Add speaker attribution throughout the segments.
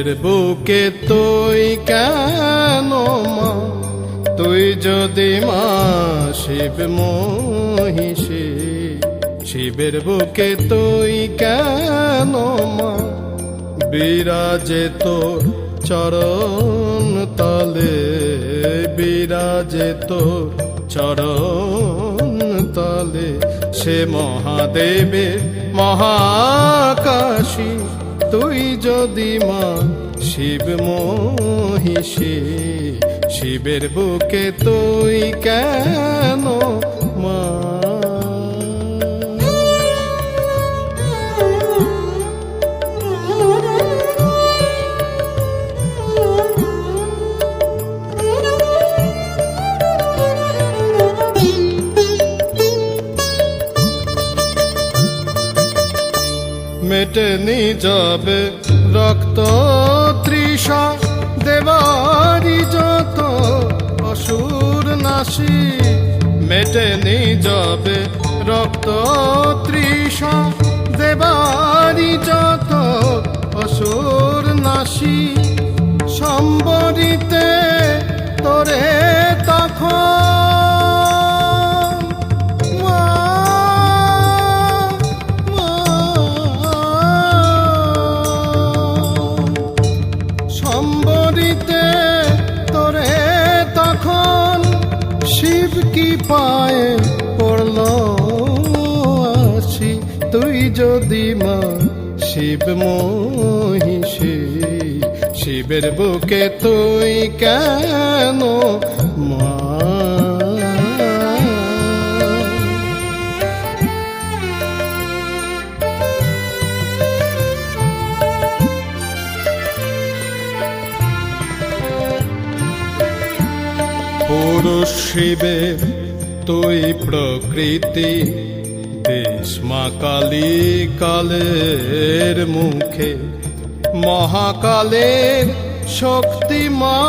Speaker 1: শিবের বুকে তুই কেন মা, তুই যদি মা শিব মহিষী। শিবের বুকে তুই কেন মা, বিরাজে তোর চরণ তলে, বিরাজে তোর চরণ তলে। সে মহাদেবের মহাকাশী, তুই যদি মা শিব মহিষী। শিবের বুকে তুই কেন মা। মেটেনি যাবে রক্ত তৃষা, দেবারি যত অসুর নাশী। মেটেনি যাবে রক্ত তৃষা, দেবারি যত অসুর নাশী। সম্বরিতে তোরে তখন তোরে তখন শিব কি পায়ে পড়ল আসি। তুই যদি মা শিব মহিষী। শিবের বুকে তুই কেন মা। পুরুষ শিবের তুই প্রকৃতি, দেশ মা কালী কালের মুখে। মহাকালের শক্তি মা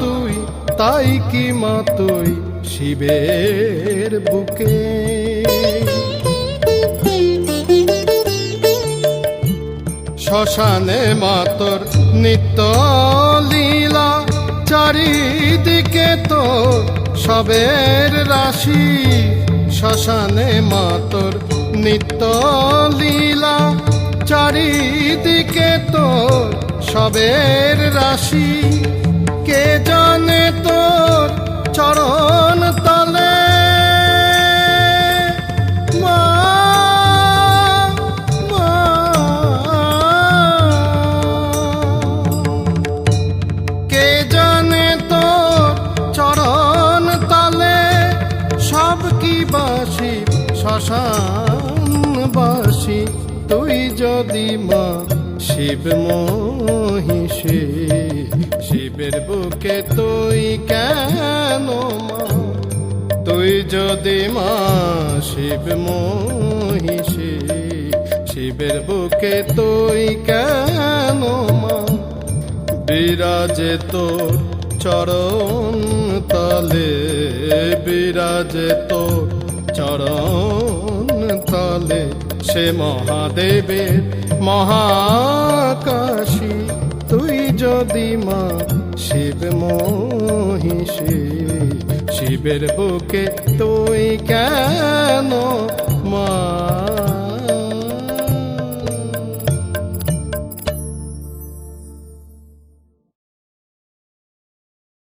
Speaker 1: তুই, তাই কি মা তুই শিবের বুকে। শ্মশানে মা তোর নিত্য লীলা, চারিদিকে তো সবের রাশি। শ্মশানে মা তোর নিত্য লীলা, চারিদিকে তো সবের রাশি। কে জানে তোর চরণ তলে মা, মা। কে জানে তোর চরণ তলে সব কি বাসি শ্মশানবাসী। তুই যদি মা শিব মহিষী। শিবের বুকে তুই কেন মা, তুই যদি মা শিব মহিষী। শিবের বুকে তুই কেন মা, বিরাজে তোর চরণ তলে, বিরাজে তোর চরণ তলে। সে মহাদেবের মহাকাশী, তুই যদি মা শিব মহিষী। শিবের বুকে তুই কেন